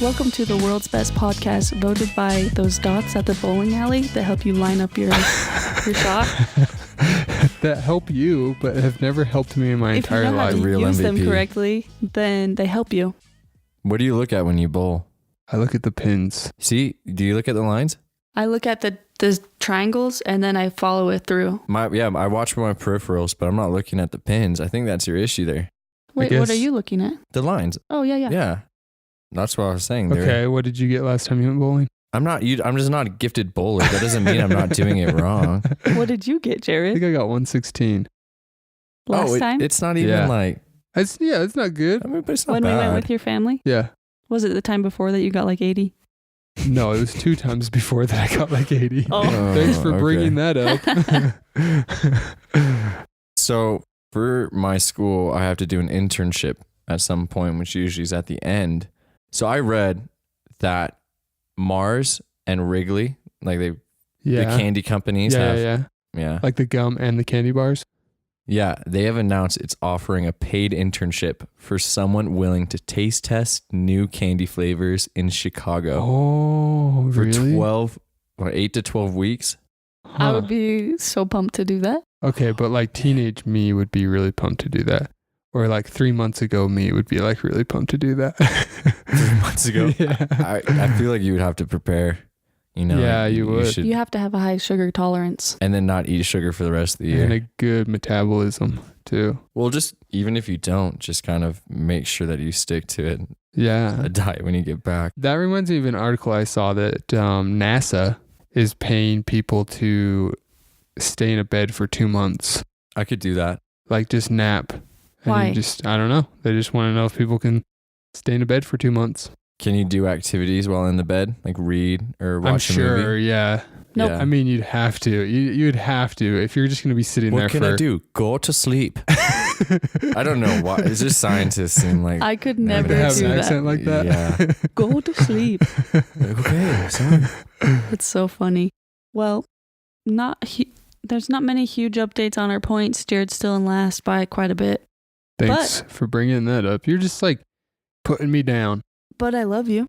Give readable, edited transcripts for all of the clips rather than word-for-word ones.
Welcome to the world's best podcast, voted by those dots at the bowling alley that help you line up your shot. That help you, but have never helped me in my entire life. If you know how to use them MVP. correctly, then they help you. What do you look at when you bowl? I look at the pins. See, do you look at the lines? I look at the triangles and then I follow it through. I watch my peripherals, but I'm not looking at the pins. I think that's your issue there. Wait, what are you looking at? The lines. Oh, yeah. Yeah. That's what I was saying. Okay, what did you get last time you went bowling? I'm just not a gifted bowler. That doesn't mean I'm not doing it wrong. What did you get, I Jared? think I got 116. Last time? It's not even Yeah. like. It's not good. I mean, but it's not When bad. we went with your family? Yeah. Was it the time before that you got like 80? No, it was 2 times before that I got like 80. Oh. Thanks for bringing that up. So for my school, I have to do an internship at some point, which usually is at the end. So I read that Mars and Wrigley, like the candy companies have. Yeah. Like the gum and the candy bars. Yeah, they have announced it's offering a paid internship for someone willing to taste test new candy flavors in Chicago Oh, for really? 8 to 12 weeks. I would be so pumped to do that. Okay, but like teenage me would be really pumped to do that. Or like 3 months ago me would be like really pumped to do that. 3 months ago. Yeah. I feel like you would have to prepare, Yeah, you would. You have to have a high sugar tolerance. And then not eat sugar for the rest of the year. And a good metabolism too. Well, just even if you don't, just kind of make sure that you stick to it, Yeah. a diet when you get back. That reminds me of an article I saw that NASA is paying people to stay in a bed for 2 months. I could do that. Like just nap. And Why? I don't know. They just want to know if people can stay in a bed for 2 months. Can you do activities while in the bed, like read or watch I'm a sure, movie? yeah. Nope. Yeah. I mean, you'd have to. You'd have to if you're just going to be sitting there What can for. I do? Go to sleep. I don't know why. It's just scientists seem like. I could Never never have do an that. accent like that. Yeah. Go to sleep. Okay, son. It's so funny. Well, there's not many huge updates on our points. Jared's still in last by quite a bit. Thanks for bringing that up. You're just like putting me down. But I love you.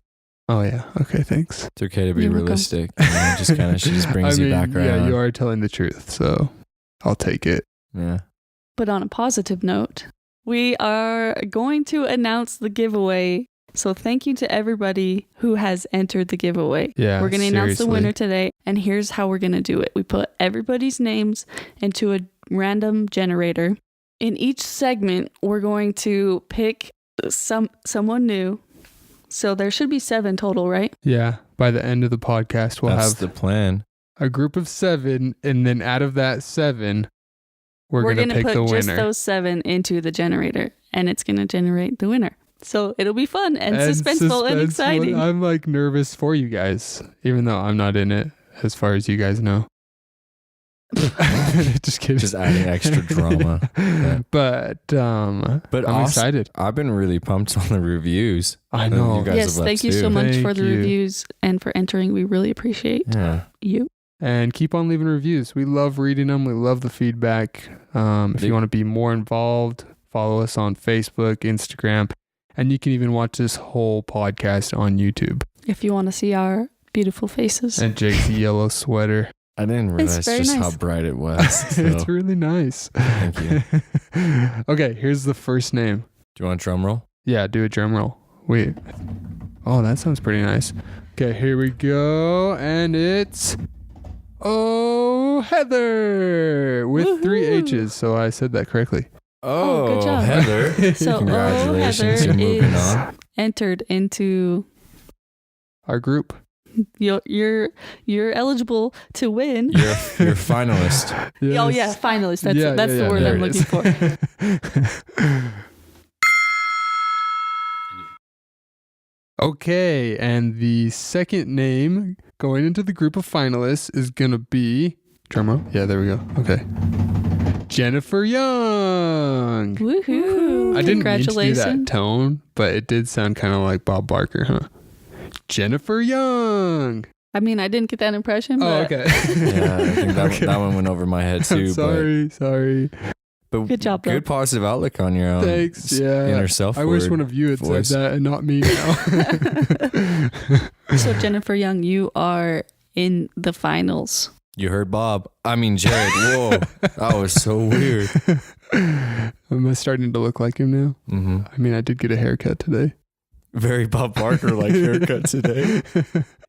Oh yeah. Okay. Thanks. It's okay to be You're welcome. realistic. She just brings I mean, you back around. Yeah, you are telling the truth, so I'll take it. Yeah. But on a positive note, we are going to announce the giveaway. So thank you to everybody who has entered the giveaway. Yeah. We're going to announce the seriously. winner today. And here's how we're going to do it. We put everybody's names into a random generator. In each segment, we're going to pick someone new. So there should be 7 total, right? Yeah. By the end of the podcast, we'll That's have the plan. a group of 7, and then out of that 7, we're going to pick put the just winner. those 7 into the generator, and it's going to generate the winner. So it'll be fun and suspenseful and exciting. I'm like nervous for you guys, even though I'm not in it, as far as you guys know. Just kidding. Just adding extra drama. Yeah. But I'm excited. I've been really pumped on the reviews. I know. You guys Yes, have left thank you too. so much for Thank the you. reviews and for entering. We really appreciate Yeah. you. And keep on leaving reviews. We love reading them. We love the feedback. If you want to be more involved, follow us on Facebook, Instagram, and you can even watch this whole podcast on YouTube. If you want to see our beautiful faces. And Jake's yellow sweater. I didn't realize very just nice. how bright it was. So. It's really nice. Thank you. Okay, here's the first name. Do you want a drum roll? Yeah, do a drum roll. Wait. Oh, that sounds pretty nice. Okay, here we go. And it's Heather with 3 H's. So I said that correctly. Oh, good job. Heather. So, Congratulations, Heather you're moving is on. entered into Our group. you're eligible to win. You're a finalist. Oh yeah, finalist. That's the word there I'm it looking for. Okay, and the second name going into the group of finalists is going to be... Drumroll? Yeah, there we go. Okay. Jennifer Young. Woohoo! I didn't mean to do Congratulations. that tone, but it did sound kind of like Bob Barker, huh? Jennifer Young. I mean, I didn't get that impression. Oh, But okay. Yeah, I think that, Okay. that one went over my head too. sorry. But But Good job, though. Good positive outlook on your own. Thanks. Yeah. Inner self. I wish one of you had voice. said that and not me now. So Jennifer Young, you are in the finals. You heard Bob. I mean Jared. Whoa, that was so weird. Am I starting to look like him now? Mm-hmm. I mean, I did get a haircut today. Very Bob Barker like haircut today.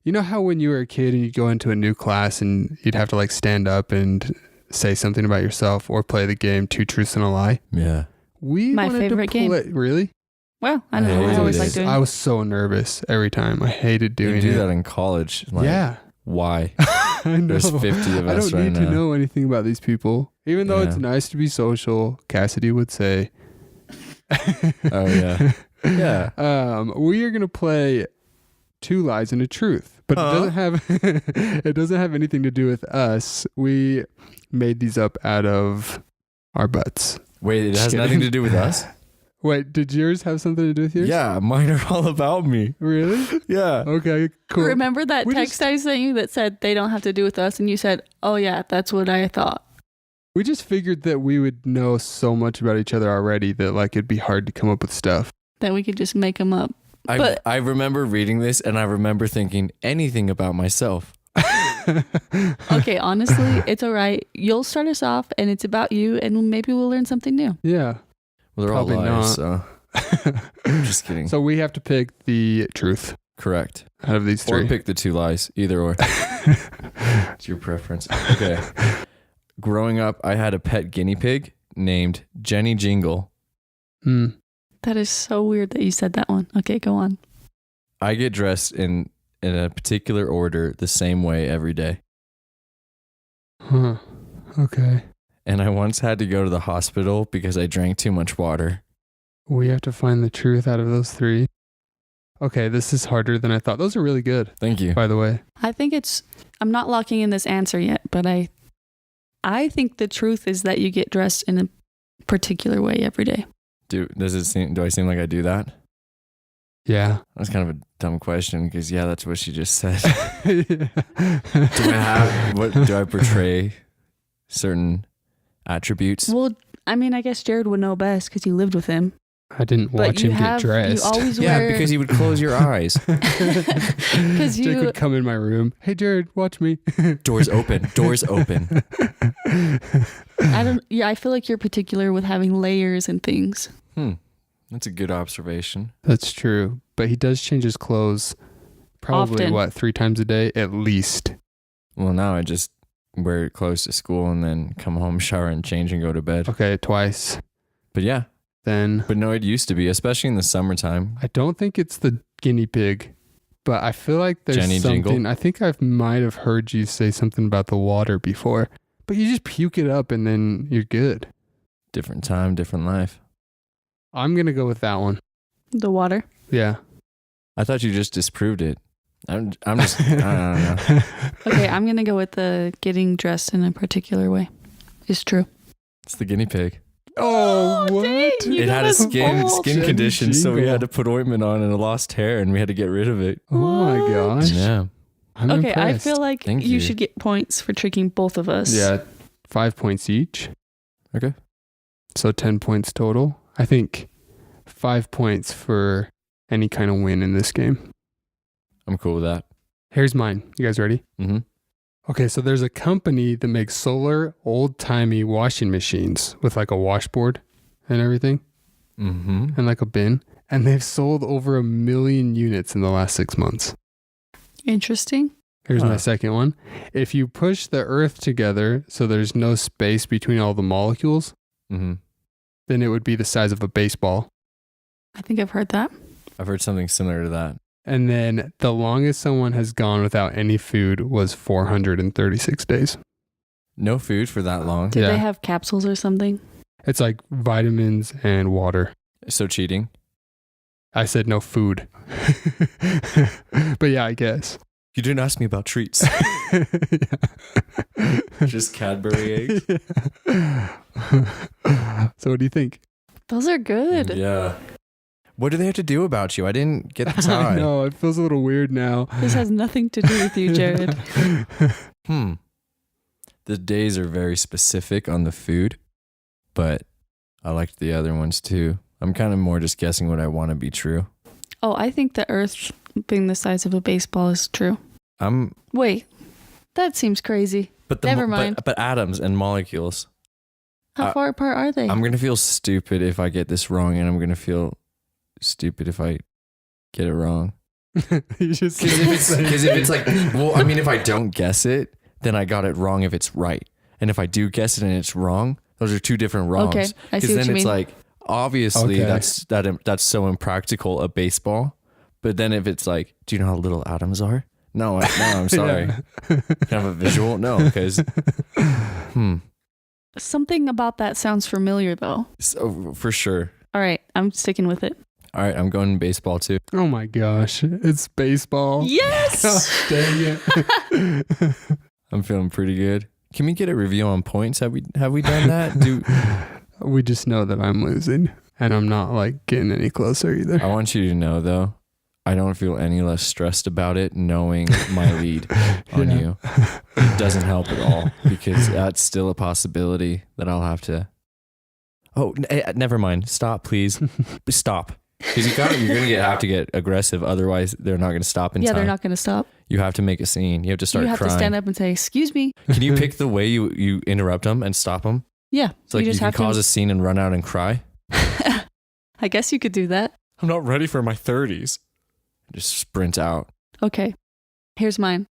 You know how when you were a kid and you'd go into a new class and you'd have to like stand up and say something about yourself or play the game Two Truths and a Lie? Yeah. We My wanted to favorite game. Really? Well, I know. I hated always it. like doing I was so nervous every time. I hated doing You do it. that in college. Like, Yeah. Why? I know. There's 50 of I us don't right need now. to know anything about these people. Even though it's Yeah. nice to be social, Cassidy would say. Oh, yeah. Yeah. We are gonna play Two Lies and a Truth, but Huh? it doesn't have it doesn't have anything to do with us. We made these up out of our butts. Wait, it Just has kidding. nothing to do with us? Wait, did yours have something to do with yours? Yeah, mine are all about me. Really? Yeah. Okay, cool. Remember that We text I sent you that said they don't have to do with us, and you said, "Oh yeah, that's what I thought." We just figured that we would know so much about each other already that like it'd be hard to come up with stuff. That we could just make them up. But- I remember reading this and I remember thinking anything about myself. Okay, honestly, it's all right. You'll start us off, and it's about you, and maybe we'll learn something new. Yeah. Well, they're all Probably liars, not. so I'm just kidding. So we have to pick the truth Correct. out of these Or three. pick the two lies, either or. It's your preference. Okay. Growing up, I had a pet guinea pig named Jenny Jingle. Hmm. That is so weird that you said that one. Okay, go on. I get dressed in a particular order the same way every day. Huh. Okay. And I once had to go to the hospital because I drank too much water. We have to find the truth out of those three. Okay, this is harder than I thought. Those are really good, Thank you. by the way. I think I'm not locking in this answer yet, but I think the truth is that you get dressed in a particular way every day. Do I seem like I do that? Yeah. That's kind of a dumb question because that's what she just said. Yeah. Do I portray certain attributes? Well, I mean, I guess Jared would know best because you lived with him. I didn't But watch you him get dressed. You always Yeah, wear. because you would close your eyes. Because Jake would come in my room. Hey, Jared, watch me. Doors open. Doors open. I feel like you're particular with having layers and things. That's a good observation. That's true. But he does change his clothes probably, Often. 3 times a day at least? Well, now I just wear it clothes to school and then come home, shower and change and go to bed. Okay, twice. But yeah, Then but no, it used to be, especially in the summertime. I don't think it's the guinea pig, but I feel like there's Jenny something. Jingle? I think I might have heard you say something about the water before, but you just puke it up and then you're good. Different time, different life. I'm going to go with that one. The water. Yeah. I thought you just disproved it. I'm just, I don't know. Okay, I'm gonna go with the getting dressed in a particular way. It's true. It's the guinea pig. Oh, what? dang, you It got had a us skin both. skin condition, so we Jingle. had to put ointment on and it lost hair and we had to get rid of it. Oh my What? gosh. Yeah. I'm Okay, impressed. I feel like Thank you you. should get points for tricking both of us. Yeah, 5 points each. Okay. So 10 points total. I think 5 points for any kind of win in this game. I'm cool with that. Here's mine. You guys ready? Mm-hmm. Okay, so there's a company that makes solar old-timey washing machines with like a washboard and everything Mm-hmm. and like a bin. And they've sold over 1 million units in the last 6 months. Interesting. Here's my Huh. second one. If you push the earth together so there's no space between all the molecules, Mm-hmm. then it would be the size of a baseball. I think I've heard that. I've heard something similar to that. And then the longest someone has gone without any food was 436 days. No food for that long. Did Yeah. they have capsules or something? It's like vitamins and water. So cheating. I said no food. But yeah, I guess. You didn't ask me about treats. Just Cadbury eggs. So what do you think? Those are good. Yeah. What do they have to do about you? I didn't get the I tie. know, it feels a little weird now. This has nothing to do with you, Jared. The days are very specific on the food, but I liked the other ones too. I'm kind of more just guessing what I want to be true. Oh, I think the Earth being the size of a baseball is true. Wait, that seems crazy. But Never mind. But atoms and molecules. How far apart are they? I'm gonna feel stupid if I get this wrong, and I'm gonna feel stupid if I get it wrong. Because if it's like, well, I mean, if I don't guess it, then I got it wrong if it's right, and if I do guess it and it's wrong, those are two different wrongs. Okay, I see what then you it's mean. like, obviously, Okay. that's so impractical, a baseball. But then if it's like, do you know how little atoms are? No, I'm sorry. Can I have a visual? No, because Something about that sounds familiar, though. so for sure. All right, I'm sticking with it. All right, I'm going baseball too. Oh my gosh, it's baseball. Yes! Gosh, dang it. I'm feeling pretty good. Can we get a review on points? Have we done that? We just know that I'm losing, and I'm not like getting any closer either. I want you to know though, I don't feel any less stressed about it knowing my lead on Yeah. you. It doesn't help at all because that's still a possibility that I'll have to. Oh, never mind. Stop, please. Stop. Because you're gonna have to get aggressive. Otherwise, they're not gonna stop in Yeah, time. they're not going to stop. You have to make a scene. You have to start You have crying. to stand up and say, "Excuse me." Can you pick the way you interrupt them and stop them? Yeah, So like you just can have cause to. a scene and run out and cry. I guess you could do that. I'm not ready for my 30s. Just sprint out. Okay, here's mine.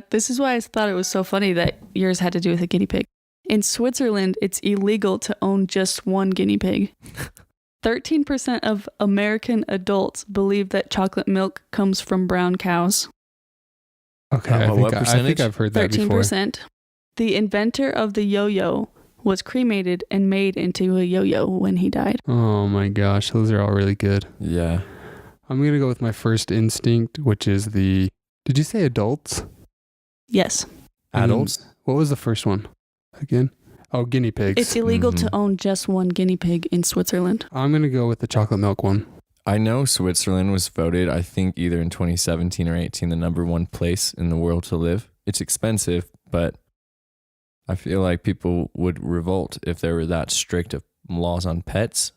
This is why I thought it was so funny that yours had to do with a guinea pig. In Switzerland, it's illegal to own just one guinea pig. 13% of American adults believe that chocolate milk comes from brown cows. Okay, I what think percentage? I've heard that before. 13%. The inventor of the yo-yo was cremated and made into a yo-yo when he died. Oh my gosh, those are all really good. Yeah. I'm gonna go with my first instinct, which is the. Did you say adults? Yes. Adults? What was the first one? Again? Oh, guinea pigs. It's illegal to own just one guinea pig in Switzerland. I'm gonna go with the chocolate milk one. I know Switzerland was voted, I think, either in 2017 or 18, the number one place in the world to live. It's expensive, but I feel like people would revolt if there were that strict of laws on pets.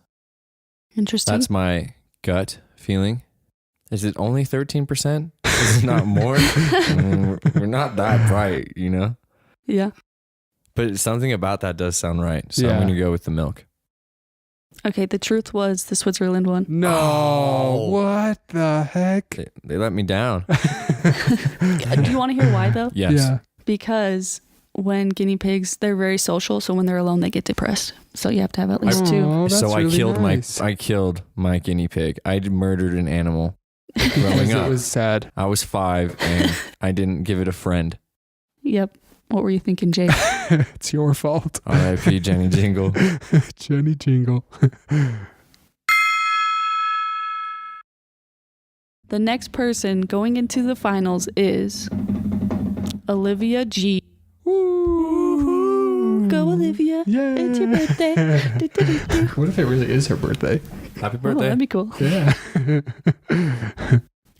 Interesting. That's my gut feeling. Is it only 13%? Is it not more? I mean, we're not that bright, you know? Yeah. But something about that does sound right. So I'm Yeah. going to go with the milk. Okay, the truth was the Switzerland one. No, Oh. what the heck? They let me down. Do you want to hear why, though? Yes. Yeah. Because when guinea pigs, they're very social, so when they're alone, they get depressed. So you have to have at least two. Oh, that's So really nice. I killed my guinea pig. I murdered an animal Because growing it up. was sad. I was 5 and I didn't give it a friend. Yep. What were you thinking, Jake? It's your fault. R.I.P. Jenny Jingle. Jenny Jingle. The next person going into the finals is Olivia G. Go, Olivia. Yeah. It's your birthday. Do-do-do-do. What if it really is her birthday? Happy Oh, birthday. that'd be cool. Yeah.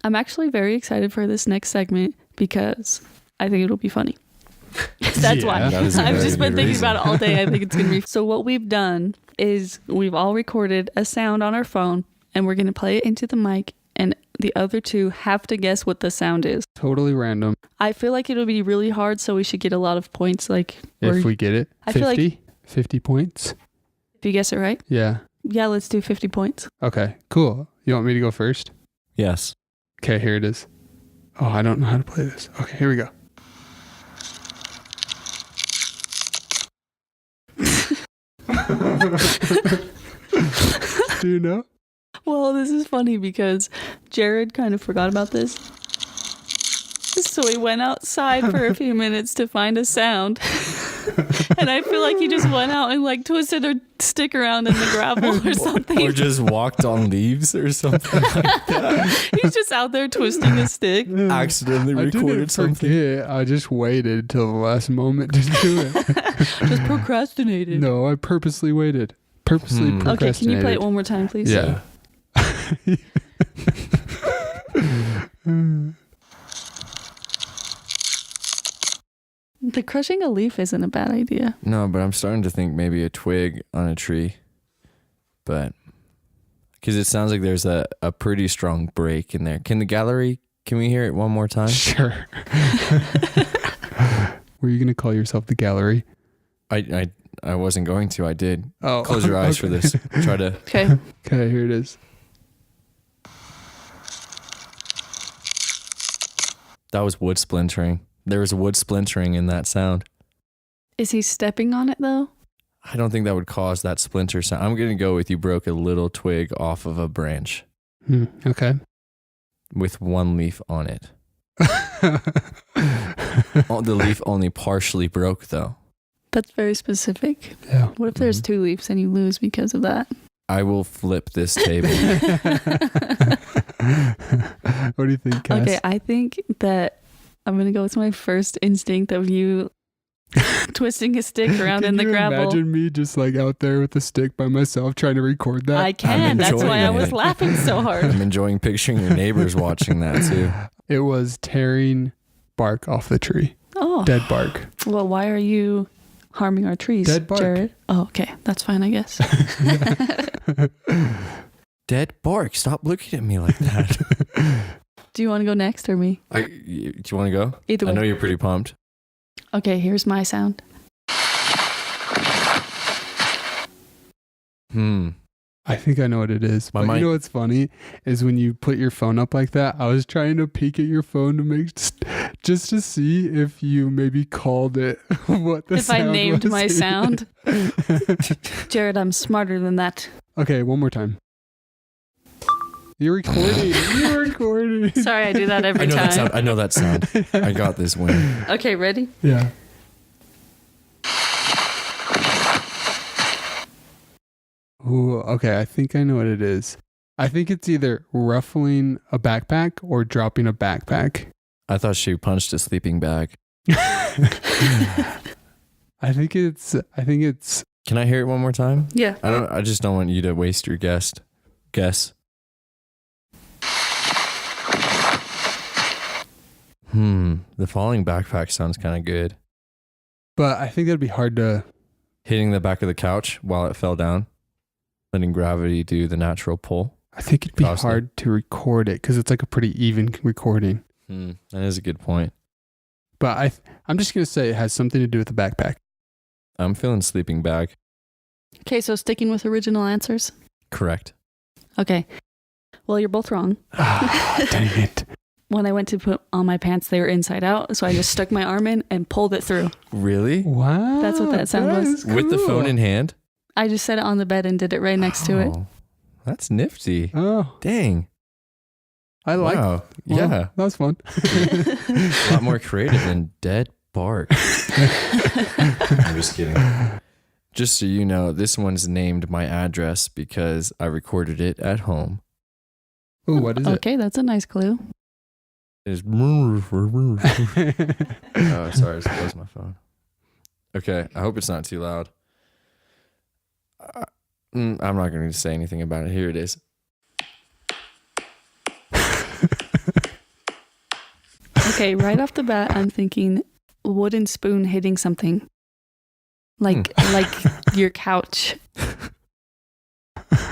I'm actually very excited for this next segment because I think it'll be funny. That's Yeah. why. That is a I've very just been good thinking reason. about it all day. I think it's going to be. So what we've done is we've all recorded a sound on our phone and we're going to play it into the mic and the other two have to guess what the sound is. Totally random. I feel like it'll be really hard, so we should get a lot of points. Like If we get it. I feel 50? 50 points? if you guess it right. Yeah. Yeah, let's do 50 points. Okay, cool. You want me to go first? Yes. Okay, here it is. Oh, I don't know how to play this. Okay, here we go. Do you know? Well, this is funny because Jared kind of forgot about this. So he went outside for a few minutes to find a sound. And I feel like he just went out and like twisted a stick around in the gravel or something. Or just walked on leaves or something like that. He's just out there twisting a stick. Accidentally I recorded didn't something. forget. I just waited till the last moment to do it. Just procrastinated. No, I purposely waited. Purposely Hmm. Okay, can you play procrastinated. it one more time, please? Yeah. The crushing a leaf isn't a bad idea. No, but I'm starting to think maybe a twig on a tree. But because it sounds like there's a pretty strong break in there. Can we hear it one more time? Sure. Were you going to call yourself the gallery? I wasn't going to. I did. Oh, Close your eyes for this. Try to. Okay. Okay, here it is. That was wood splintering. There was wood splintering in that sound. Is he stepping on it though? I don't think that would cause that splinter sound. I'm going to go with you broke a little twig off of a branch Okay. with one leaf on it. The leaf only partially broke though. That's very specific. Yeah. What if there's 2 leaves and you lose because of that? I will flip this table. What do you think, Cass? Okay, I think that I'm going to go with my first instinct of you twisting a stick around in the gravel. Imagine me just like out there with a stick by myself trying to record that. I can. That's why I was laughing so hard. I'm enjoying picturing your neighbors watching that too. It was tearing bark off the tree. Oh. Dead bark. Well, why are you harming our trees, Dead bark. Jared? Oh, okay. That's fine, I guess. Dead bark. Stop looking at me like that. Do you want to go next or me? Do you want to go? Either way. I know you're pretty pumped. Okay, here's my sound. I think I know what it is. My But mind- you know what's funny is when you put your phone up like that, I was trying to peek at your phone to make just to see if you maybe called it what the If I sound named was. my sound. Jared, I'm smarter than that. Okay, one more time. You're recording. You're recording. Sorry, I do that every I know time. that sound. I know that sound. I got this win. Okay, ready? Yeah. Ooh, okay. I think I know what it is. I think it's either ruffling a backpack or dropping a backpack. I thought she punched a sleeping bag. I think it's. Can I hear it one more time? Yeah. I just don't want you to waste your guess. The falling backpack sounds kind of good. But I think that'd be hard to. Hitting the back of the couch while it fell down, letting gravity do the natural pull. I think it'd be Cross it. hard to record it because it's like a pretty even recording. That is a good point. But I'm just gonna say it has something to do with the backpack. I'm feeling sleeping bag. Okay, so sticking with original answers. Correct. Okay. Well, you're both wrong. Ah, dang it. When I went to put on my pants, they were inside out. So I just stuck my arm in and pulled it through. Really? Wow. That's what that sound was. is With the cool. phone in hand? I just set it on the bed and did it right next to it. Oh, that's nifty. Oh, Dang. I like. Wow. Well, Yeah. that was fun. A lot more creative than dead bark. I'm just kidding. Just so you know, this one's named my address because I recorded it at home. Ooh, what is Okay, that's a nice clue. It's oh, sorry, I just closed my phone. Okay, I hope it's not too loud. I'm not going to say anything about it. Here it is. Okay, right off the bat, I'm thinking wooden spoon hitting something. Like your couch.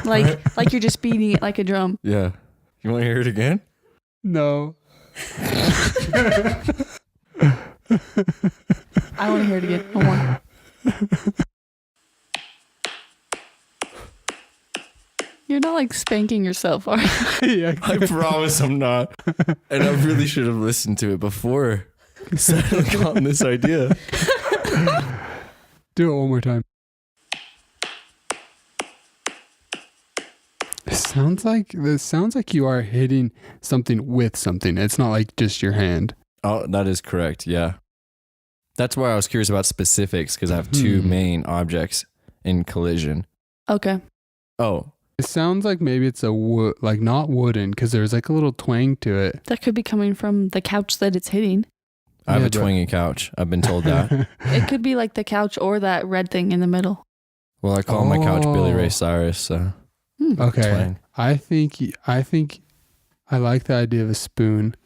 Like you're just beating it like a drum. Yeah. You want to hear it again? No. I want to hear it again. One more. You're not like spanking yourself, are you? Yeah. I promise I'm not. And I really should have listened to it before settling on this idea. Do it one more time. This sounds like you are hitting something with something. It's not like just your hand. Oh, that is correct. Yeah. That's why I was curious about specifics because I have two main objects in collision. Okay. Oh, It sounds like maybe it's a wood, like not wooden, because there's like a little twang to it. That could be coming from the couch that it's hitting. I have Yeah, a twangy couch. I've been told that. It could be like the couch or that red thing in the middle. Well, I call my couch Billy Oh. Ray Cyrus. So Okay, twang. I think I like the idea of a spoon,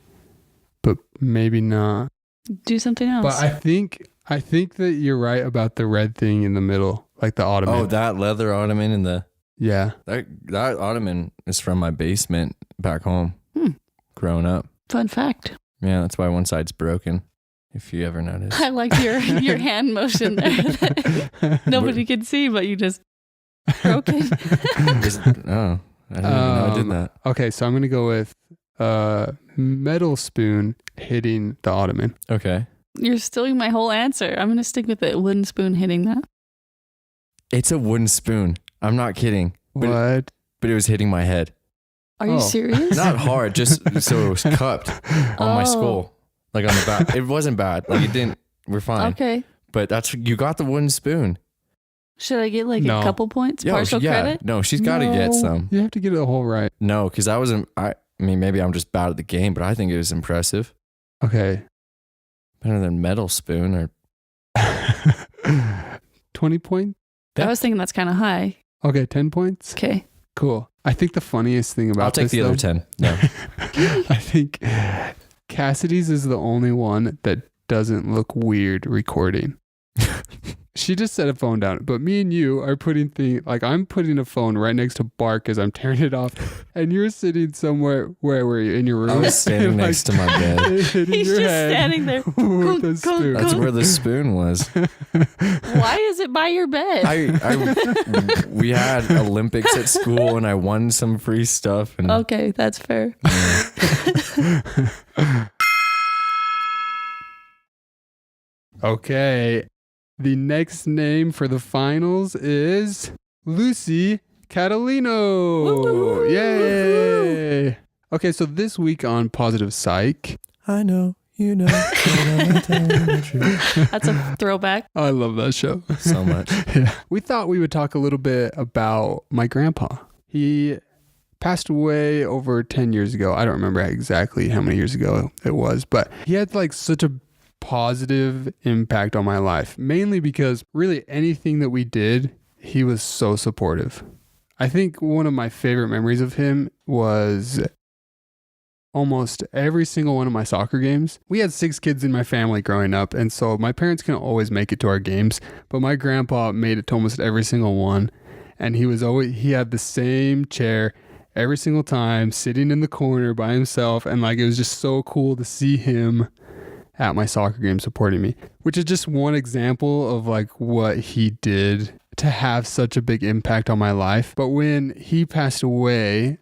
but maybe not. Do something else. But I think I think that you're right about the red thing in the middle, like the ottoman. Oh, that leather ottoman in the yeah. that ottoman is from my basement back home. Growing up. Fun fact. Yeah, that's why one side's broken. If you ever notice. I like your hand motion there. That nobody can see, but you just broke it. I didn't even know I did that. Okay, so I'm gonna go with metal spoon hitting the ottoman. Okay. You're stealing my whole answer. I'm gonna stick with it. Wooden spoon hitting that. It's a wooden spoon. I'm not kidding. What? But it was hitting my head. Are you serious? Not hard, just so it was cupped on my skull. Like on the back. It wasn't bad. Like it didn't. We're fine. Okay. But you got the wooden spoon. Should I get like a couple points? Partial credit? No, she's got to get some. You have to get it the whole right. No, because I wasn't. I mean, maybe I'm just bad at the game, but I think it was impressive. Okay. Better than metal spoon or 20 points? I was thinking that's kind of high. Okay, 10 points? Okay. Cool. I think the funniest thing about I'll take this, the other 10. No. I think Cassidy's is the only one that doesn't look weird recording. She just set a phone down, but me and you are putting I'm putting a phone right next to Bark as I'm tearing it off, and you're sitting somewhere. Where were you? In your room? I was standing next to my bed. He's just standing there with a spoon. That's where the spoon was. Why is it by your bed? We had Olympics at school, and I won some free stuff. And okay, that's fair. Okay. The next name for the finals is Lucy Catalino. Yay! Okay, so this week on Positive Psych, I know, you know. That's a throwback. I love that show so much. Yeah. We thought we would talk a little bit about my grandpa. He passed away over 10 years ago. I don't remember exactly how many years ago it was, but he had such a positive impact on my life, mainly because really anything that we did, he was so supportive. I think one of my favorite memories of him was almost every single one of my soccer games. We had 6 kids in my family growing up, and so my parents couldn't always make it to our games, but my grandpa made it to almost every single one, and he had the same chair every single time, sitting in the corner by himself, and it was just so cool to see him at my soccer game supporting me, which is just one example of what he did to have such a big impact on my life. But when he passed away,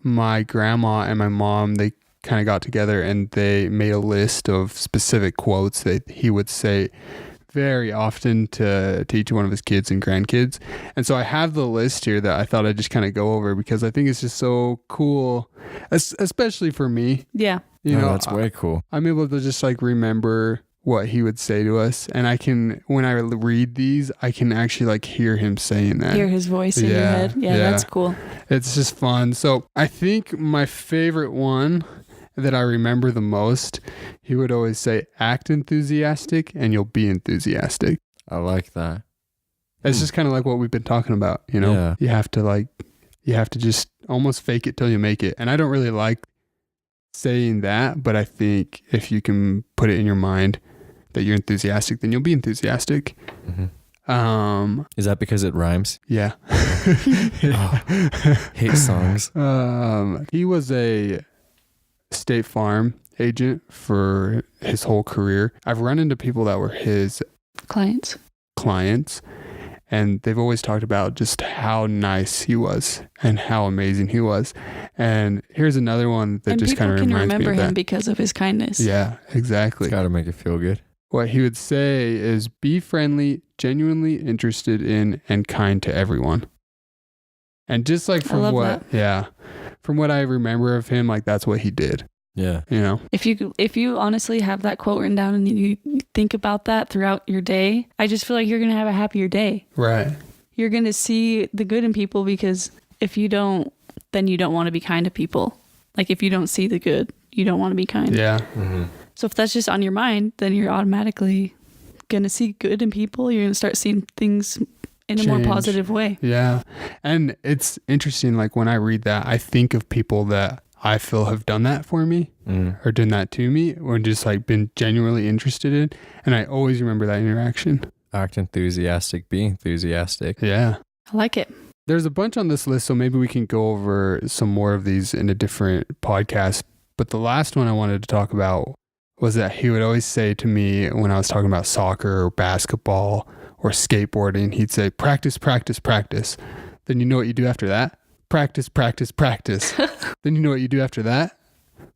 my grandma and my mom, they kind of got together and they made a list of specific quotes that he would say very often to each one of his kids and grandkids. And so I have the list here that I thought I'd just kind of go over because I think it's just so cool, especially for me. Yeah. You know, that's way cool. I'm able to just remember what he would say to us. And I can, when I read these, I can actually hear him saying that. Hear his voice in your head. Yeah, that's cool. It's just fun. So I think my favorite one that I remember the most, he would always say, act enthusiastic and you'll be enthusiastic. I like that. It's just kind of like what we've been talking about, you know? Yeah. You have to just almost fake it till you make it. And I don't really like saying that, but I think if you can put it in your mind that you're enthusiastic, then you'll be enthusiastic. Mm-hmm. Is that because it rhymes? Yeah. Hate songs. He was a State Farm agent for his whole career. I've run into people that were his clients, and they've always talked about just how nice he was and how amazing he was. And here's another one that just kind of reminds me of that. And people can remember him because of his kindness. Yeah, exactly. It's got to make it feel good. What he would say is, be friendly, genuinely interested in, and kind to everyone. And just from what I remember of him, that's what he did. Yeah. You know, if you honestly have that quote written down and you think about that throughout your day, I just feel like you're going to have a happier day. Right. You're going to see the good in people, because if you don't, then you don't want to be kind to people. If you don't see the good, you don't want to be kind. Yeah. Mm-hmm. So if that's just on your mind, then you're automatically going to see good in people. You're going to start seeing things in a more positive way. Yeah. And it's interesting. When I read that, I think of people that I feel have done that for me or done that to me or just like been genuinely interested in. And I always remember that interaction. Act enthusiastic, be enthusiastic. Yeah. I like it. There's a bunch on this list, so maybe we can go over some more of these in a different podcast. But the last one I wanted to talk about was that he would always say to me when I was talking about soccer or basketball or skateboarding, he'd say, practice, practice, practice. Then you know what you do after that? Practice, practice, practice. Then you know what you do after that?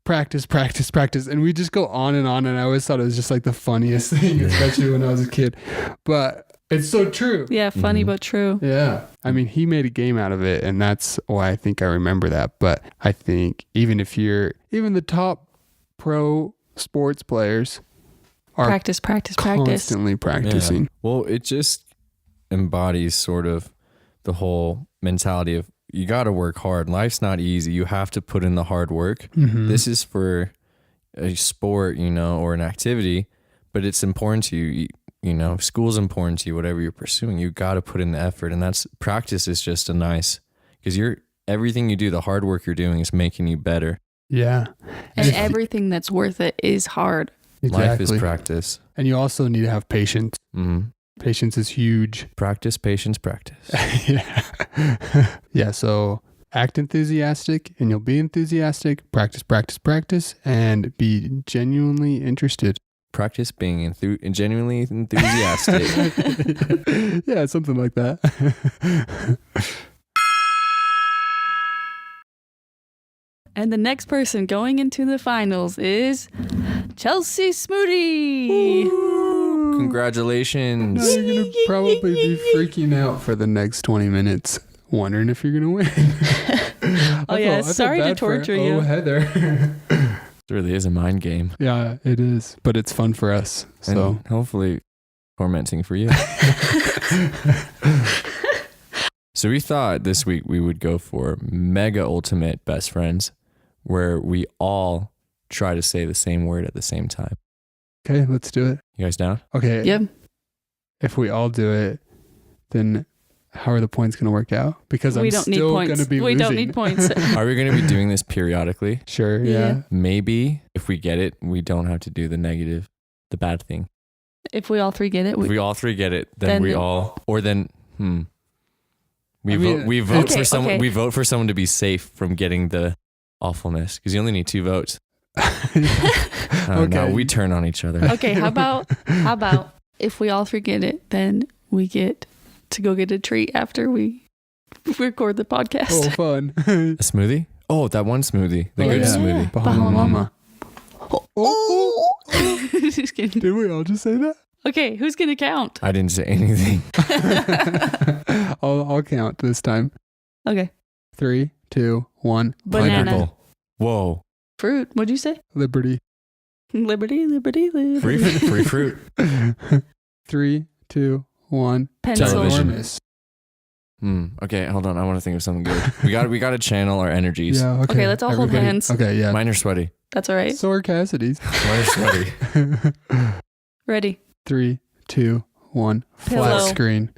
Practice, practice, practice. And we just go on. And I always thought it was just like the funniest thing, especially when I was a kid. But it's so true. Yeah, funny but true. Yeah. I mean, he made a game out of it, and that's why I think I remember that. But I think even the top pro sports players are Practice. constantly practicing. Yeah. Well, it just embodies sort of the whole mentality of you got to work hard. Life's not easy. You have to put in the hard work. Mm-hmm. This is for a sport, or an activity, but it's important to you. School's important to you, whatever you're pursuing, you got to put in the effort. And that's practice is just a nice, because everything you do, the hard work you're doing is making you better. Yeah. And everything that's worth it is hard. Exactly. Life is practice. And you also need to have patience. Mm-hmm. Patience is huge. Practice, patience, practice. Yeah. Yeah. So act enthusiastic and you'll be enthusiastic. Practice, practice, practice, and be genuinely interested. Practice being genuinely enthusiastic. Yeah, something like that. And the next person going into the finals is Chelsea Smoody. Congratulations. Now you're going to probably be freaking out for the next 20 minutes, wondering if you're going to win. Oh, yeah. Sorry to torture you. Oh, Heather. It really is a mind game. Yeah, it is. But it's fun for us. So And hopefully tormenting for you. So we thought this week we would go for Mega Ultimate Best Friends, where we all try to say the same word at the same time. okay, let's do it. You guys down? Okay. Yep. If we all do it, then how are the points going to work out? Because I'm still going to be We losing. don't need points. Are we going to be doing this periodically? Sure, Yeah. yeah. Maybe if we get it, we don't have to do the negative, the bad thing. If we all three get it, If we all three get it, then we all, or then, We I mean, vote Okay, for someone. okay. We vote for someone to be safe from getting the awfulness, because you only need 2 votes. Okay. Now we turn on each other. Okay, how about if we all three get it, then we get to go get a treat after we record the podcast. Oh, fun. A smoothie? Oh, that one smoothie, the Oh, good yeah. smoothie. Bahama Mama. Oh, Just kidding. did we all just say that? Okay, who's gonna count? I didn't say anything. I'll count this time. Okay, 3, 2, 1. Banana. Pineapple. Whoa. fruit. What'd you say? Liberty. Liberty, liberty, Free, liberty. free fruit. 3, 2, 1. Pencil. Television. Enormous. Okay, hold on. I want to think of something good. We got to channel our energies. Yeah. Okay. Okay, let's all hold Everybody- hands. Okay. Yeah. Mine are sweaty. That's all right. So are Cassidy's. Mine are sweaty. Ready. 3, 2, 1. Pillow. Flat screen.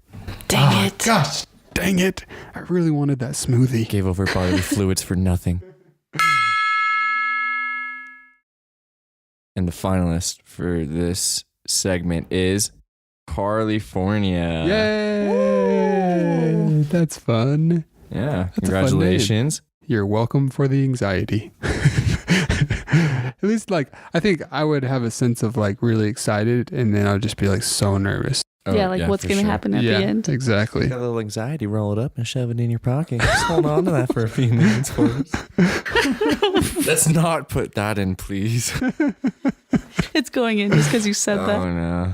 Dang it. Gosh, dang it! I really wanted that smoothie. Gave over bodily fluids for nothing. And the finalist for this segment is California. Yay! That's fun. Yeah. That's a fun name. Congratulations. You're welcome for the anxiety. At least, like, I think I would have a sense of like really excited, and then I'll just be like so nervous. Yeah, like what's for gonna sure. happen at yeah, the end? exactly. Got a little anxiety, roll it up and shove it in your pocket. Just hold on to that for a few minutes for us. Let's not put that in, please. It's going in just because you said that. Oh, no.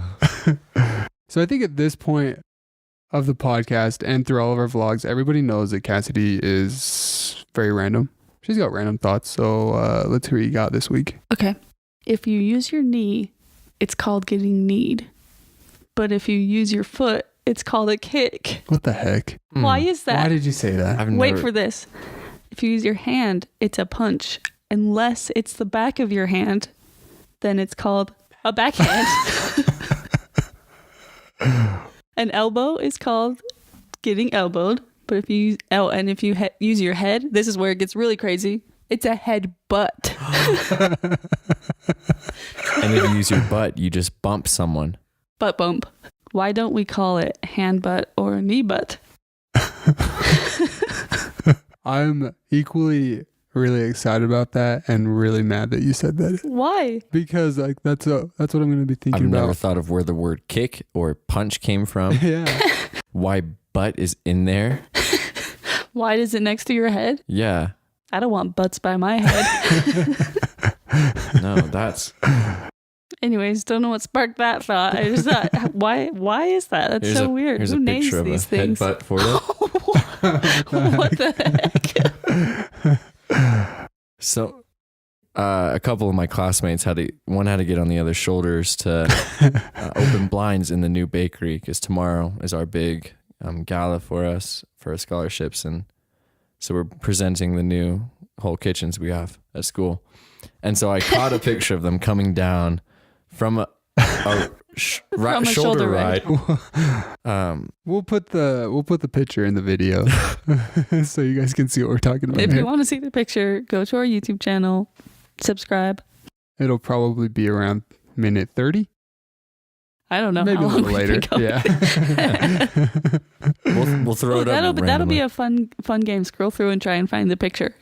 So I think at this point of the podcast and through all of our vlogs, everybody knows that Cassidy is very random. She's got random thoughts. So let's hear what you got this week. Okay. If you use your knee, it's called getting kneed. But if you use your foot, it's called a kick. What the heck? Why is that? Why did you say that? Wait for this. If you use your hand, it's a punch. Unless it's the back of your hand, then it's called a backhand. An elbow is called getting elbowed. But if you use, if you use your head, this is where it gets really crazy. It's a head butt. And if you use your butt, you just bump someone. Butt bump. Why don't we call it hand butt or knee butt? I'm equally really excited about that and really mad that you said that, Why? because like that's what I'm going to be thinking I've about. never thought of where the word kick or punch came from. Yeah. Why butt is in there. Why is it next to your head? Yeah. I don't want butts by my head. No, that's... Anyways, don't know what sparked that thought. I just thought, why is that? That's Here's so a, weird. Here's Who a names picture of these a things? headbutt for you. What the heck? So, a couple of my classmates had to get on the other's shoulders to open blinds in the new bakery, because tomorrow is our big gala for us for our scholarships, and so we're presenting the new whole kitchens we have at school. And so I caught a picture of them coming down from a shoulder ride. We'll put the picture in the video so you guys can see what we're talking about. If here. you want to see the picture, go to our YouTube channel, subscribe. It'll probably be around minute 30. I don't know. Maybe how a little long we've later. been going. Yeah. We'll throw it up. That'll be randomly. a fun game. Scroll through and try and find the picture.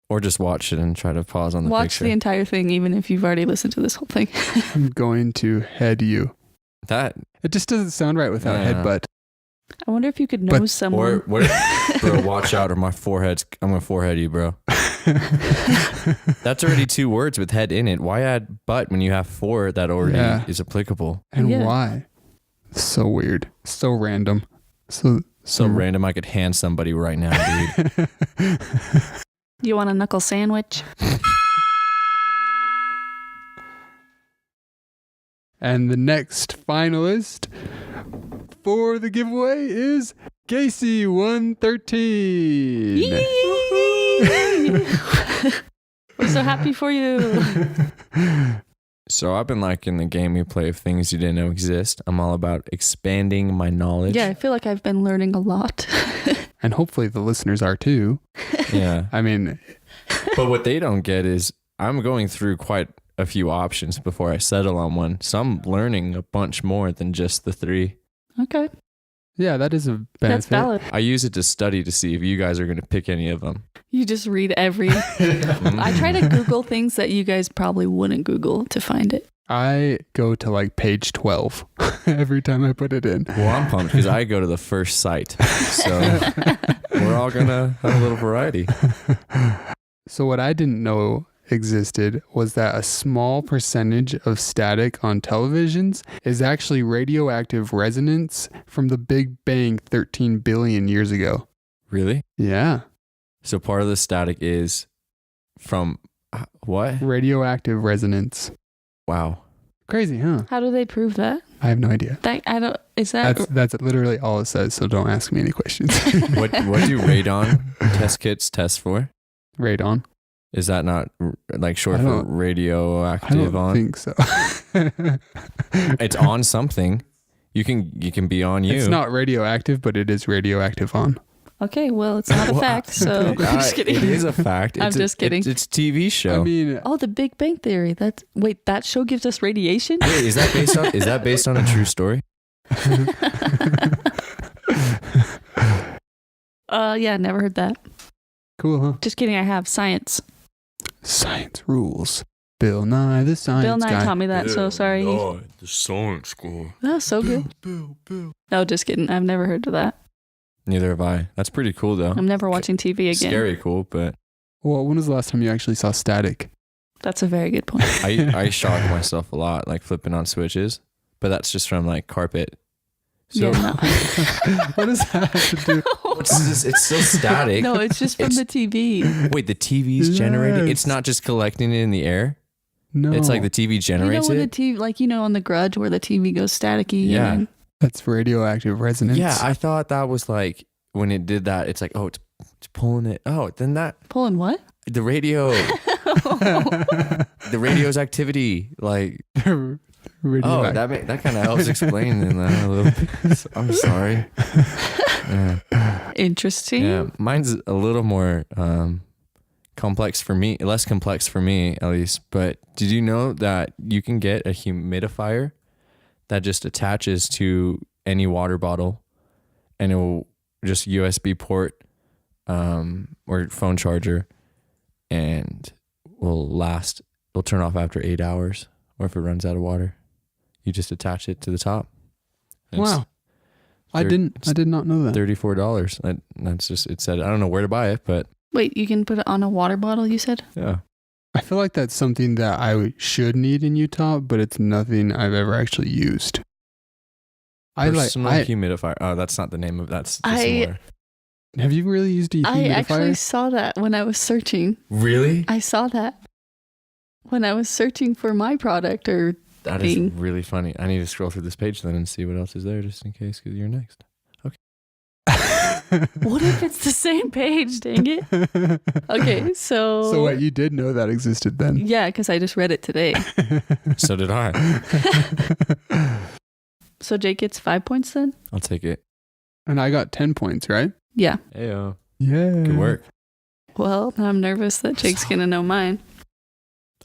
Or just watch it and try to pause on the Watch picture. the entire thing, even if you've already listened to this whole thing. I'm going to head you. That It just doesn't sound right without Yeah. headbutt. I wonder if you could know But- someone. or what? Bro, watch out, or my forehead's. I'm gonna forehead you, bro. That's already 2 words with head in it. Why add butt when you have 4 that already Yeah. is applicable? And Yeah. why? So weird. So random. So So random. I could hand somebody right now, dude. You want a knuckle sandwich? And the next finalist for the giveaway is Casey 113. We're so happy for you. So I've been liking the game we play of things you didn't know exist. I'm all about expanding my knowledge. Yeah, I feel like I've been learning a lot. And hopefully the listeners are too. Yeah. I mean, But what they don't get is I'm going through quite a few options before I settle on one. So I'm learning a bunch more than just the 3. Okay, yeah, that is a benefit. that's valid. I use it to study to see if you guys are going to pick any of them. You just read every. I try to Google things that you guys probably wouldn't Google to find it. I go to like page 12 every time I put it in. Well, I'm pumped because I go to the first site. So we're all going to have a little variety. So what I didn't know existed was that a small percentage of static on televisions is actually radioactive resonance from the Big Bang 13 billion years ago. Really? Yeah. So part of the static is from what? Radioactive resonance. Wow. Crazy, huh? How do they prove that? I have no idea. That I don't. Is that? That's literally all it says, so don't ask me any questions. What do radon test kits test for? Radon. Is that not like short I for don't radioactive on? think so. It's on something. You can be on you. It's not radioactive, but it is radioactive on. Okay, well, it's not a Well, fact. So I'm just kidding. It is a fact. I'm It's just kidding. It's a TV show. I mean, Oh, The Big Bang Theory. That show gives us radiation. Wait, is that based on a true story? Yeah, never heard that. cool, huh? Just kidding. I have science. Science rules. Bill Nye, the science Bill Nye guy. taught me that. So sorry. the science school. Oh, so good. Bill. No, just kidding. I've never heard of that. Neither have I. That's pretty cool though. I'm never watching TV again. Scary cool, but Well, when was the last time you actually saw static? That's a very good point. I shock myself a lot, like flipping on switches. But that's just from like carpet. So Yeah, no. What does that have to do? it's still static. No, it's just from It's- the TV. Wait, the TV's generating? It's Yes. not just collecting it in the air? No. It's like the TV You know generates when the it? TV, like on The Grudge, where the TV goes staticky. Yeah. And That's radioactive resonance. Yeah, I thought that was like when it did that, it's like, oh, it's pulling it. Oh, then that pulling what? the radio's activity, like radioactive. that kind of helps explain that a little bit. I'm sorry. Yeah. Interesting. Yeah, mine's a little more complex for me, less complex for me at least. But did you know that you can get a humidifier that just attaches to any water bottle, and it will just USB port or phone charger, and will turn off after 8 hours, or if it runs out of water, you just attach it to the top. And Wow. I did not know that. $34. That's just, it said, I don't know where to buy it, but Wait, you can put it on a water bottle, you said? yeah. I feel like that's something that I should need in Utah, but it's nothing I've ever actually used. Personal humidifier. Oh, that's not the name of that's similar. Have you really used a humidifier? I actually saw that when I was searching. Really? I saw that when I was searching for my product or That is really funny. I need to scroll through this page then and see what else is there just in case, because you're next. what if it's the same page? Dang it. Okay, so. So wait, you did know that existed then? Yeah, because I just read it today. So did I. So Jake gets 5 points then? I'll take it. And I got 10 points, right? Yeah. Heyo. Yeah. Good work. Well, I'm nervous that Jake's going to know mine.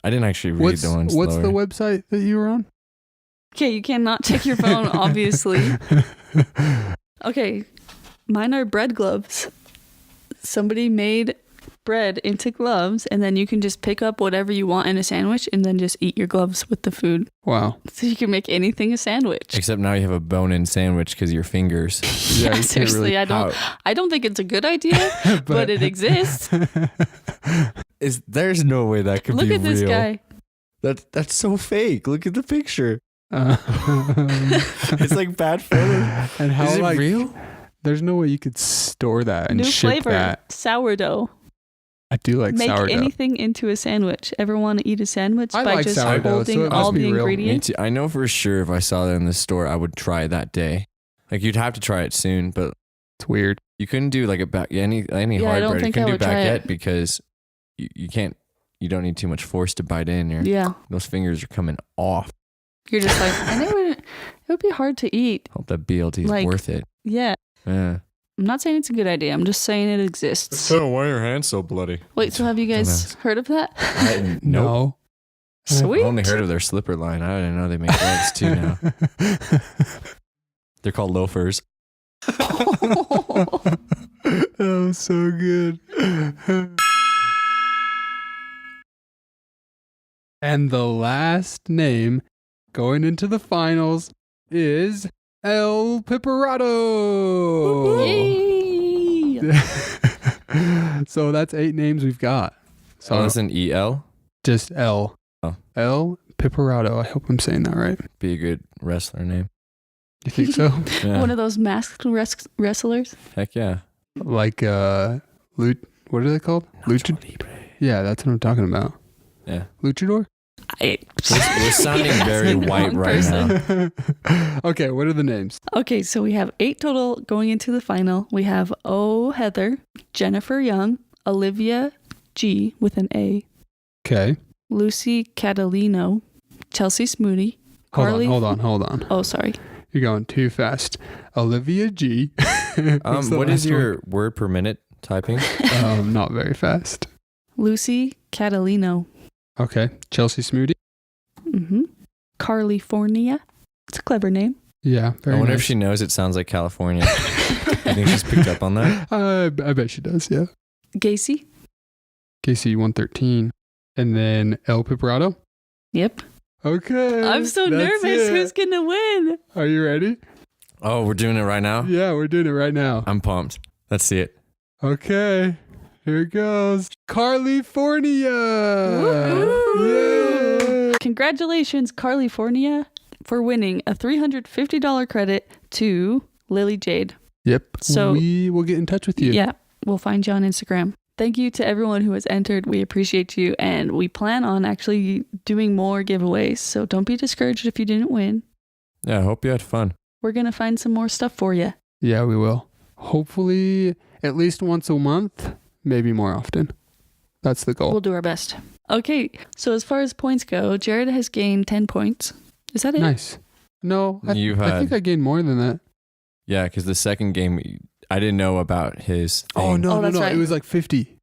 I didn't actually read the ones What's lower. the website that you were on? Okay, you cannot check your phone, obviously. Okay, mine are bread gloves. Somebody made bread into gloves, and then you can just pick up whatever you want in a sandwich and then just eat your gloves with the food. Wow. So you can make anything a sandwich. Except now you have a bone-in sandwich because your fingers. Yeah, you can't seriously, really- I don't think it's a good idea, but it exists. There's no way that could Look be at this real. guy. That's so fake. Look at the picture. It's It's like bad photo. and how Is it like real? there's no way you could store that and New ship flavor, that. sourdough. I do like Make sourdough. anything into a sandwich. Ever want to eat a sandwich I by like just sourdough, so holding it must all be the real. Me ingredients? Me too. I know for sure if I saw that in the store, I would try it that day. Like you'd have to try it soon, but It's weird. you couldn't do like any Yeah, I hard don't bread. You think I couldn't do would try baguette it. because you can't. You don't need too much force to bite in. Yeah, Those fingers are coming off. you're just like, and it would be hard to eat. Hope that BLT is Like- worth it. Yeah, Yeah. I'm not saying it's a good idea. I'm just saying it exists. So why are your hands so bloody? Wait, so have you guys heard of that? Nope. No. Sweet. I've only heard of their slipper line. I didn't know they make gloves too now. They're called loafers. Oh, so good. And the last name going into the finals is El Piperato. Yay! So that's 8 names we've got. So So that's an EL. just El. Oh. El Piperato. I hope I'm saying that right. Be a good wrestler name. You think so? Yeah. One of those masked wrestlers. Heck yeah. Like what are they called? Luchador. Yeah, that's what I'm talking about. Yeah. Luchador? We're sounding You're very asking the white wrong right person. now. Okay, what are the names? Okay, so we have 8 total going into the final. We have O. Heather, Jennifer Young, Olivia G with an A, Okay. Lucy Catalino, Chelsea Smoody, Carly. Hold on. Oh, sorry. You're going too fast. Olivia G. What's the What is last your word per minute typing? one? Not very fast. Lucy Catalino. Okay. Chelsea Smoody. California. It's a clever name. Yeah, very I wonder nice. if she knows it sounds like California. You think she's picked up on that? I bet she does, yeah. Gacy. KC 113. And then El Piperato. Yep. Okay. I'm so that's nervous. it. Who's going to win? Are you ready? Oh, we're doing it right now? Yeah, we're doing it right now. I'm pumped. Let's see it. Okay. Here it goes. California. Woo-hoo. Yay. Congratulations, California, for winning a $350 credit to Lily Jade. Yep. So- we will get in touch with you. Yeah, we'll find you on Instagram. Thank you to everyone who has entered. We appreciate you, and we plan on actually doing more giveaways. So don't be discouraged if you didn't win. Yeah, I hope you had fun. We're going to find some more stuff for you. Yeah, we will. Hopefully at least once a month, maybe more often. That's the goal. We'll do our best. Okay, so as far as points go, Jared has gained 10 points. Is that it? Nice. No, I think I gained more than that. Yeah, because the second game, I didn't know about his thing. Oh, no, Oh, that's right. It was like 50.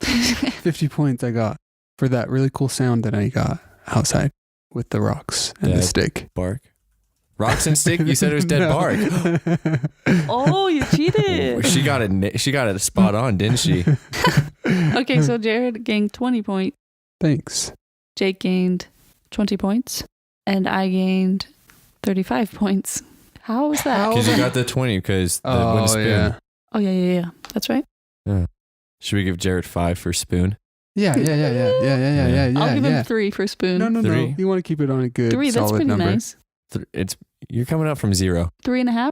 50 points I got for that really cool sound that I got outside with the rocks and the Dead stick. Bark. Rocks and stick? You said it was dead bark. Oh, you cheated. She got it spot on, didn't she? Okay, so Jared gained 20 points. Thanks. Jake gained 20 points. And I gained 35 points. How was that? Because you got the 20 because the wooden spoon. Yeah. Oh, yeah. That's right. Should we give Jared 5 for spoon? Yeah. I'll give him 3 for spoon. No. 3. You want to keep it on a good 3, that's solid pretty number. nice. You're coming up from 0. 3.5.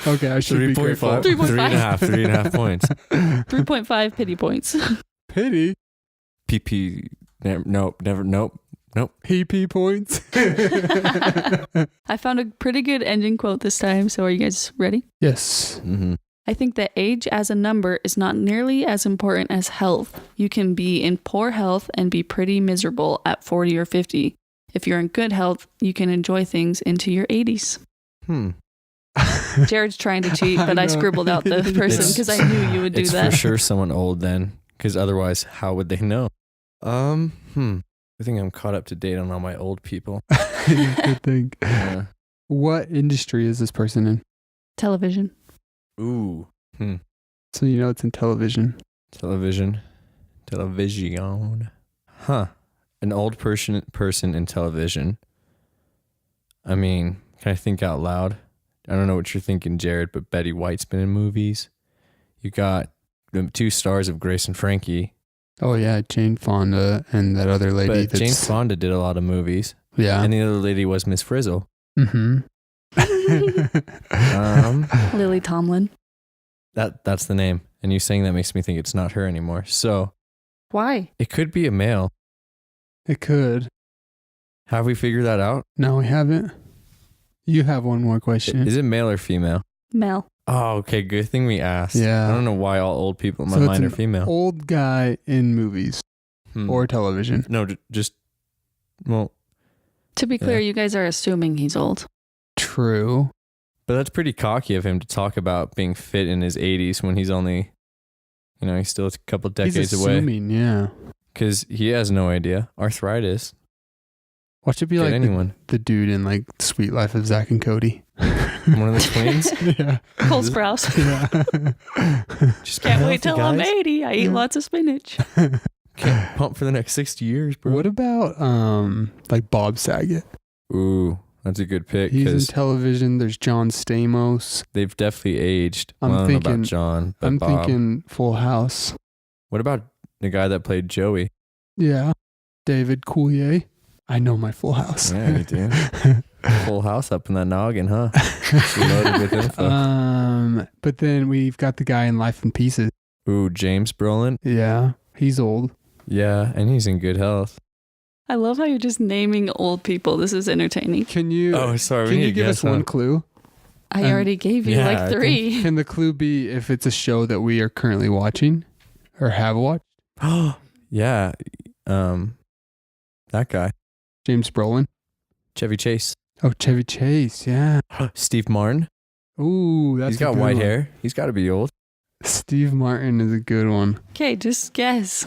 Okay, I should be careful. 3.5. 3.5 points. 3.5 pity points. Pity. PP. Nope. PP points. I found a pretty good ending quote this time, so are you guys ready? Yes. Mm-hmm. I think that age as a number is not nearly as important as health. You can be in poor health and be pretty miserable at 40 or 50. If you're in good health, you can enjoy things into your 80s. Jared's trying to cheat, but I scribbled out the person because I knew you would do It's that. for sure someone old then, because otherwise, how would they know? I think I'm caught up to date on all my old people. Good thing. Yeah. What industry is this person in? Television. Ooh. So you know it's in television. Television. Huh. An old person in television. I mean, can I think out loud? I don't know what you're thinking, Jared, but Betty White's been in movies. You got the 2 stars of Grace and Frankie. Oh yeah, Jane Fonda and that other lady. But Jane Fonda did a lot of movies. Yeah. And the other lady was Miss Frizzle. Mm-hmm. Lily Tomlin. That's the name. And you saying that makes me think it's not her anymore. So Why? it could be a male. It could. Have we figured that out? No, we haven't. You have one more question. Is it male or female? Mel. Oh, okay. Good thing we asked. Yeah. I don't know why all old people in my So it's mind are an female. Old guy in movies or television. No, just well, To be clear, you guys are assuming he's old. True. but that's pretty cocky of him to talk about being fit in his 80s when he's only, he's still a couple decades He's away. assuming, yeah. Because he has no idea. Arthritis. Watch it be Get like anyone. the dude in like Sweet Life of Zach and Cody. One of the twins. Yeah. Cole Sprouse. Yeah. Just Can't be wait till healthy, I'm guys. 80. I eat lots of spinach. Can't pump for the next 60 years, bro. What about like Bob Saget? Ooh, that's a good pick He's in because television. There's John Stamos. they've definitely aged. I'm Well, I don't know thinking- about John, but I'm Bob. thinking Full House. What about the guy that played Joey? Yeah. David Coulier. I know my Full House. Yeah, you do. Full house up in that noggin, huh? Loaded with info. But then we've got the guy in Life in Pieces. Ooh, James Brolin. Yeah. He's old. Yeah, and he's in good health. I love how you're just naming old people. This is entertaining. Can you Oh, sorry. can you give us one clue? I already gave you yeah, I like 3. Can the clue be if it's a show that we are currently watching or have watched? Yeah. That guy. James Brolin. Chevy Chase. Oh, Chevy Chase. Yeah. Steve Martin. Ooh, that's He's a got good white one. hair. He's got to be old. Steve Martin is a good one. Okay, just guess.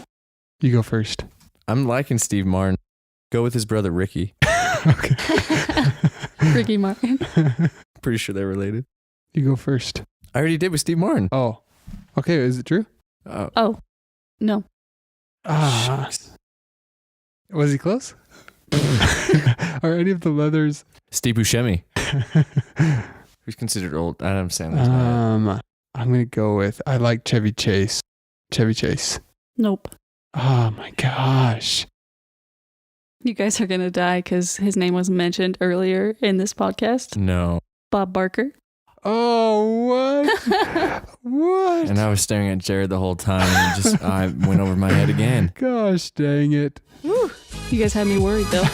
You go first. I'm liking Steve Martin. Go with his brother Ricky. Okay. Ricky Martin. Pretty sure they're related. You go first. I already did with Steve Martin. Oh. Okay, is it true? Oh, no. Ah. Was he close? Are any of the leathers? Steve Buscemi. Who's considered old? Adam Sandler's not. I'm gonna go with I like Chevy Chase. Chevy Chase. Nope. Oh my gosh. You guys are going to die because his name was mentioned earlier in this podcast. No. Bob Barker. Oh, what? What? And I was staring at Jared the whole time and I went over my head again. Gosh dang it. Woo. You guys had me worried though.